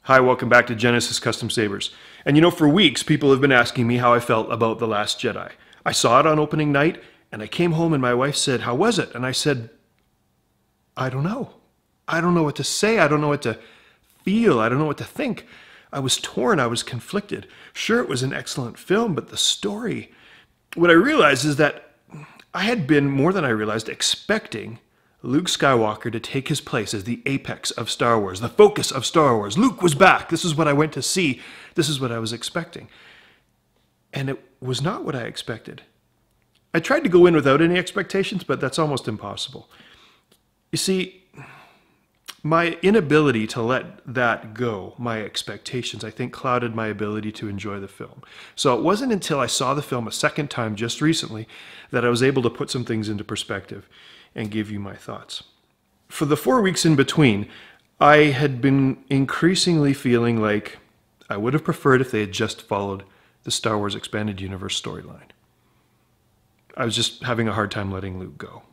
Hi, welcome back to Genesis Custom Sabers. And you know, for weeks, people have been asking me how I felt about The Last Jedi. I saw it on opening night, and I came home and my wife said, "How was it?" And I said, "I don't know. I don't know what to say. I don't know what to feel. I don't know what to think." I was torn. I was conflicted. Sure, it was an excellent film, but the story... What I realized is that I had been, more than I realized, expecting Luke Skywalker to take his place as the apex of Star Wars, the focus of Star Wars. Luke was back. This is what I went to see. This is what I was expecting. And it was not what I expected. I tried to go in without any expectations, but that's almost impossible. You see, my inability to let that go, my expectations, I think clouded my ability to enjoy the film. So it wasn't until I saw the film a second time just recently that I was able to put some things into perspective and give you my thoughts. For the 4 weeks in between, I had been increasingly feeling like I would have preferred if they had just followed the Star Wars Expanded Universe storyline. I was just having a hard time letting Luke go.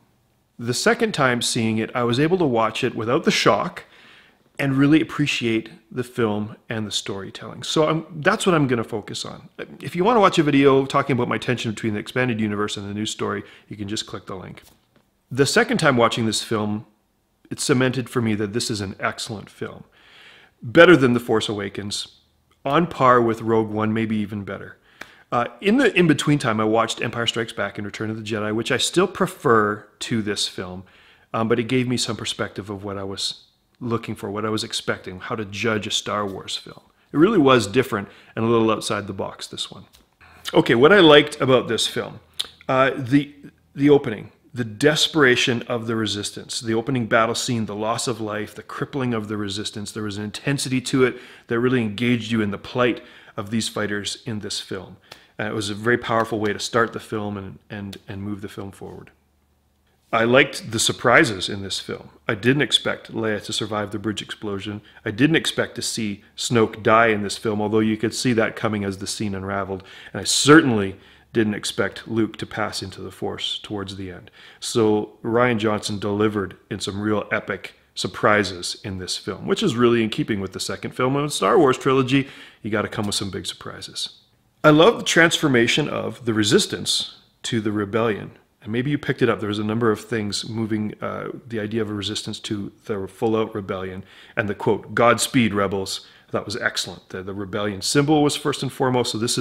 The second time seeing it, I was able to watch it without the shock and really appreciate the film and the storytelling. So that's what I'm going to focus on. If you want to watch a video talking about my tension between the Expanded Universe and the new story, you can just click the link. The second time watching this film, it cemented for me that this is an excellent film. Better than The Force Awakens, on par with Rogue One, maybe even better. In the in-between time, I watched Empire Strikes Back and Return of the Jedi, which I still prefer to this film, but it gave me some perspective of what I was looking for, what I was expecting, how to judge a Star Wars film. It really was different and a little outside the box, this one. Okay, what I liked about this film, the opening, the desperation of the Resistance, the opening battle scene, the loss of life, the crippling of the Resistance. There was an intensity to it that really engaged you in the plight of these fighters in this film. It was a very powerful way to start the film and move the film forward. I liked the surprises in this film. I didn't expect Leia to survive the bridge explosion. I didn't expect to see Snoke die in this film, although you could see that coming as the scene unraveled. And I certainly didn't expect Luke to pass into the Force towards the end. So Rian Johnson delivered in some real epic surprises in this film, which is really in keeping with the second film of the Star Wars trilogy. You got to come with some big surprises. I love the transformation of the Resistance to the Rebellion. And maybe you picked it up. There was a number of things moving the idea of a Resistance to the full-out Rebellion. And the quote, "Godspeed, rebels," that was excellent. The Rebellion symbol was first and foremost. So this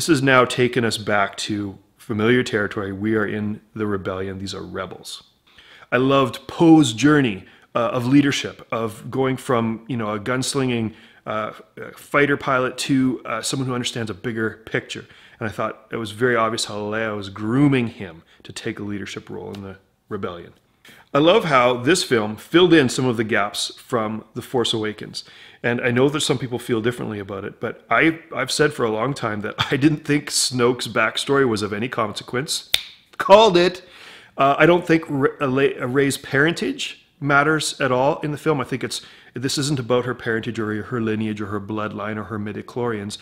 has now taken us back to familiar territory. We are in the Rebellion. These are rebels. I loved Poe's journey of leadership, of going from, you know, a gunslinging fighter pilot to someone who understands a bigger picture. And I thought it was very obvious how Leia was grooming him to take a leadership role in the Rebellion. I love how this film filled in some of the gaps from The Force Awakens. And I know that some people feel differently about it, but I've said for a long time that I didn't think Snoke's backstory was of any consequence. Called it. I don't think Rey's parentage matters at all in the film. I think this isn't about her parentage or her lineage or her bloodline or her midichlorians.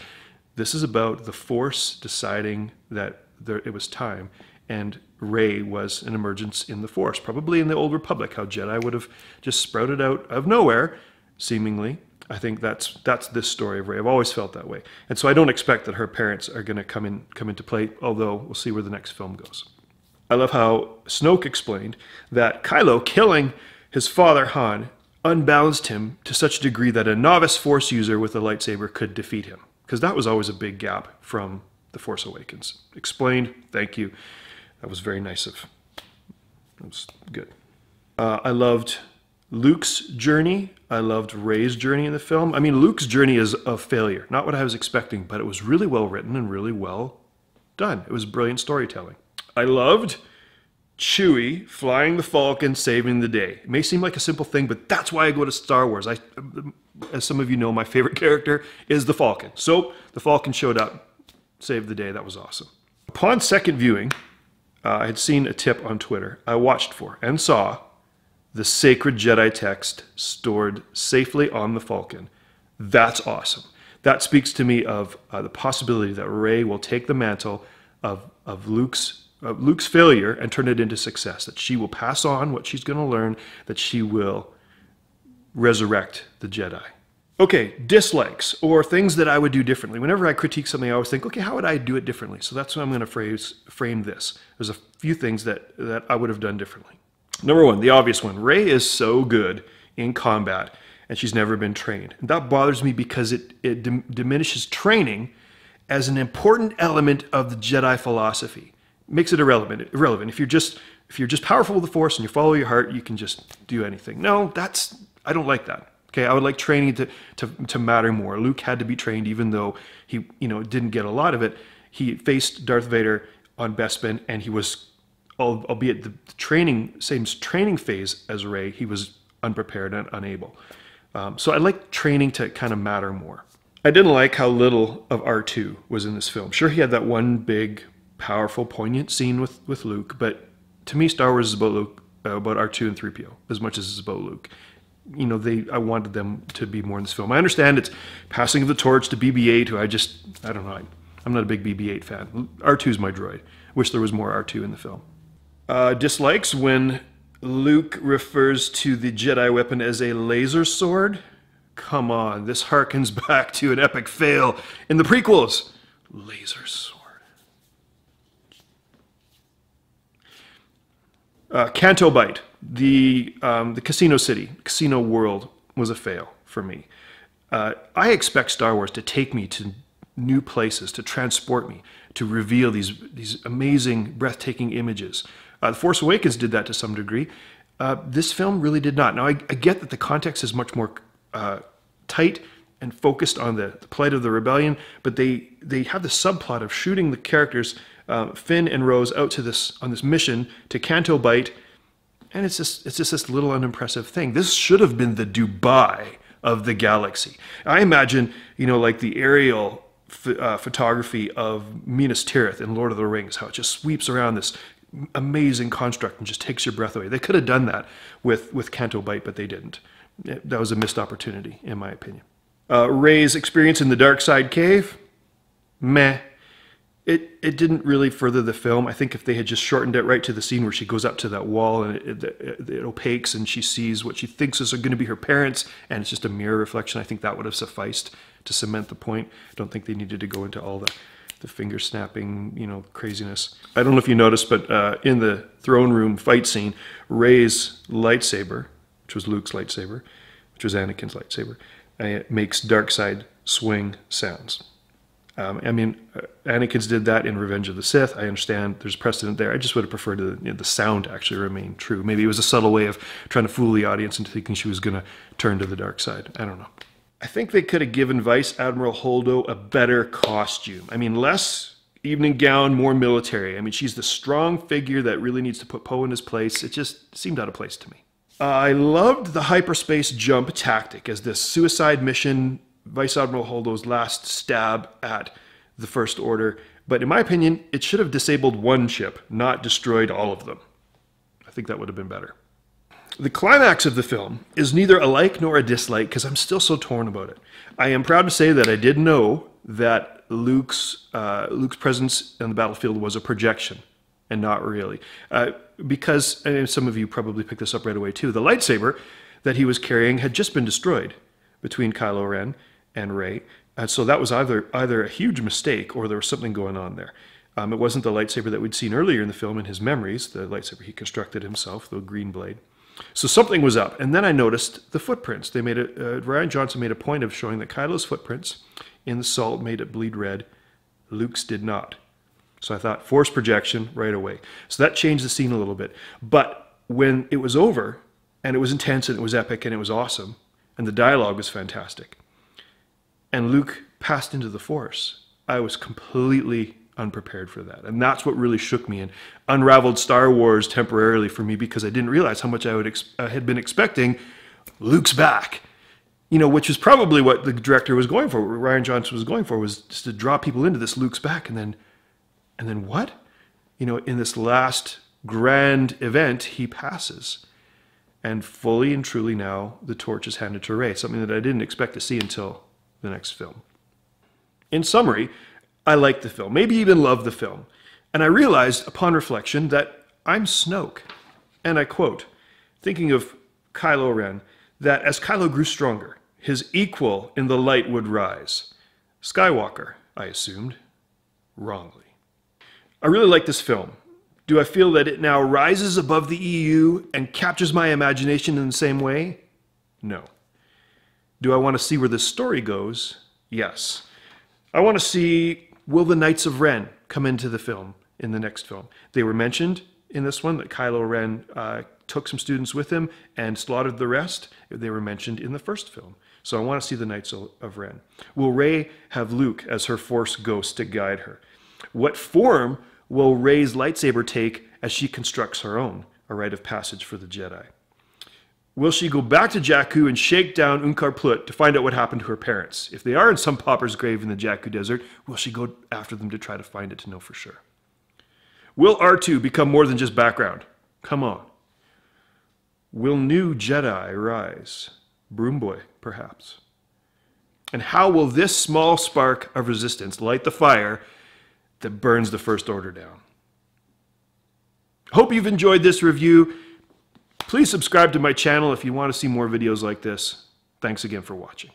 This is about the Force deciding that it was time, and Rey was an emergence in the Force, probably in the Old Republic, how Jedi would have just sprouted out of nowhere, seemingly. I think that's this story of Rey. I've always felt that way. And so I don't expect that her parents are going to come into play, although we'll see where the next film goes. I love how Snoke explained that Kylo killing his father, Han, unbalanced him to such a degree that a novice Force user with a lightsaber could defeat him. Because that was always a big gap from The Force Awakens. Explained, thank you. That was very nice of. That was good. I loved Luke's journey. I loved Rey's journey in the film. I mean, Luke's journey is a failure. Not what I was expecting, but it was really well written and really well done. It was brilliant storytelling. I loved Chewie flying the Falcon, saving the day. It may seem like a simple thing, but that's why I go to Star Wars. As some of you know, my favorite character is the Falcon. So the Falcon showed up, saved the day. That was awesome. Upon second viewing, I had seen a tip on Twitter. I watched for and saw the sacred Jedi text stored safely on the Falcon. That's awesome. That speaks to me of the possibility that Rey will take the mantle of Luke's failure and turn it into success, that she will pass on what she's going to learn, that she will resurrect the Jedi. Okay, dislikes or things that I would do differently. Whenever I critique something, I always think, okay, how would I do it differently? So that's how I'm going to frame this. There's a few things that I would have done differently. Number one, the obvious one. Rey is so good in combat, and she's never been trained. And that bothers me because it diminishes training as an important element of the Jedi philosophy. Makes it irrelevant. If you're just powerful with the Force and you follow your heart, you can just do anything. No, I don't like that. Okay, I would like training to matter more. Luke had to be trained, even though he didn't get a lot of it. He faced Darth Vader on Bespin, and he was, albeit the same training phase as Rey, he was unprepared and unable. So I like training to kind of matter more. I didn't like how little of R2 was in this film. Sure, he had that one big, powerful, poignant scene with Luke, but to me, Star Wars is about R2 and 3PO as much as it's about Luke. I wanted them to be more in this film. I understand it's passing of the torch to BB-8, who I don't know. I'm not a big BB-8 fan. R2's my droid. Wish there was more R2 in the film. Dislikes when Luke refers to the Jedi weapon as a laser sword. Come on, this harkens back to an epic fail in the prequels. Laser sword. Canto Bight. The casino city, casino world was a fail for me. I expect Star Wars to take me to new places, to transport me, to reveal these amazing, breathtaking images. The Force Awakens did that to some degree. This film really did not. Now, I get that the context is much more tight and focused on the plight of the rebellion, but they have the subplot of shooting the characters, Finn and Rose, out on this mission to Canto Bight. And it's just this little unimpressive thing. This should have been the Dubai of the galaxy. I imagine, like the aerial photography of Minas Tirith in Lord of the Rings, how it just sweeps around this amazing construct and just takes your breath away. They could have done that with Canto Bight, but they didn't. That was a missed opportunity, in my opinion. Rey's experience in the dark side cave, meh. It didn't really further the film. I think if they had just shortened it right to the scene where she goes up to that wall and it opaques and she sees what she thinks is going to be her parents and it's just a mirror reflection, I think that would have sufficed to cement the point. I don't think they needed to go into all the finger snapping, craziness. I don't know if you noticed, but in the throne room fight scene, Rey's lightsaber, which was Luke's lightsaber, which was Anakin's lightsaber, makes dark side swing sounds. Anakin's did that in Revenge of the Sith. I understand there's precedent there. I just would have preferred the sound to actually remain true. Maybe it was a subtle way of trying to fool the audience into thinking she was going to turn to the dark side. I don't know. I think they could have given Vice Admiral Holdo a better costume. Less evening gown, more military. She's the strong figure that really needs to put Poe in his place. It just seemed out of place to me. I loved the hyperspace jump tactic as this suicide mission, Vice Admiral Holdo's last stab at the First Order. But in my opinion, it should have disabled one ship, not destroyed all of them. I think that would have been better. The climax of the film is neither a like nor a dislike because I'm still so torn about it. I am proud to say that I did know that Luke's presence on the battlefield was a projection and not really. Because, and some of you probably picked this up right away too, the lightsaber that he was carrying had just been destroyed between Kylo Ren and Rey. And so that was either a huge mistake or there was something going on there. It wasn't the lightsaber that we'd seen earlier in the film in his memories, the lightsaber he constructed himself, the green blade. So something was up. And then I noticed the footprints. Rian Johnson made a point of showing that Kylo's footprints in the salt made it bleed red. Luke's did not. So I thought, force projection right away. So that changed the scene a little bit. But when it was over, and it was intense, and it was epic, and it was awesome, and the dialogue was fantastic, and Luke passed into the Force, I was completely unprepared for that. And that's what really shook me and unraveled Star Wars temporarily for me because I didn't realize how much I had been expecting. Luke's back. Which is probably what the director was going for, what Rian Johnson was going for, was just to draw people into this Luke's back. And then what? In this last grand event, he passes. And fully and truly now, the torch is handed to Rey, something that I didn't expect to see until the next film. In summary, I liked the film, maybe even loved the film. And I realized upon reflection that I'm Snoke. And I quote, thinking of Kylo Ren, that as Kylo grew stronger, his equal in the light would rise. Skywalker, I assumed. Wrongly. I really like this film. Do I feel that it now rises above the EU and captures my imagination in the same way? No. Do I want to see where this story goes? Yes. I want to see, will the Knights of Ren come into the film in the next film? They were mentioned in this one, that Kylo Ren took some students with him and slaughtered the rest. They were mentioned in the first film. So I want to see the Knights of Ren. Will Rey have Luke as her Force ghost to guide her? What form will Rey's lightsaber take as she constructs her own, a rite of passage for the Jedi? Will she go back to Jakku and shake down Unkar Plutt to find out what happened to her parents? If they are in some pauper's grave in the Jakku desert, will she go after them to try to find it to know for sure? Will R2 become more than just background? Come on. Will new Jedi rise? Broom Boy, perhaps. And how will this small spark of resistance light the fire that burns the First Order down? Hope you've enjoyed this review. Please subscribe to my channel if you want to see more videos like this. Thanks again for watching.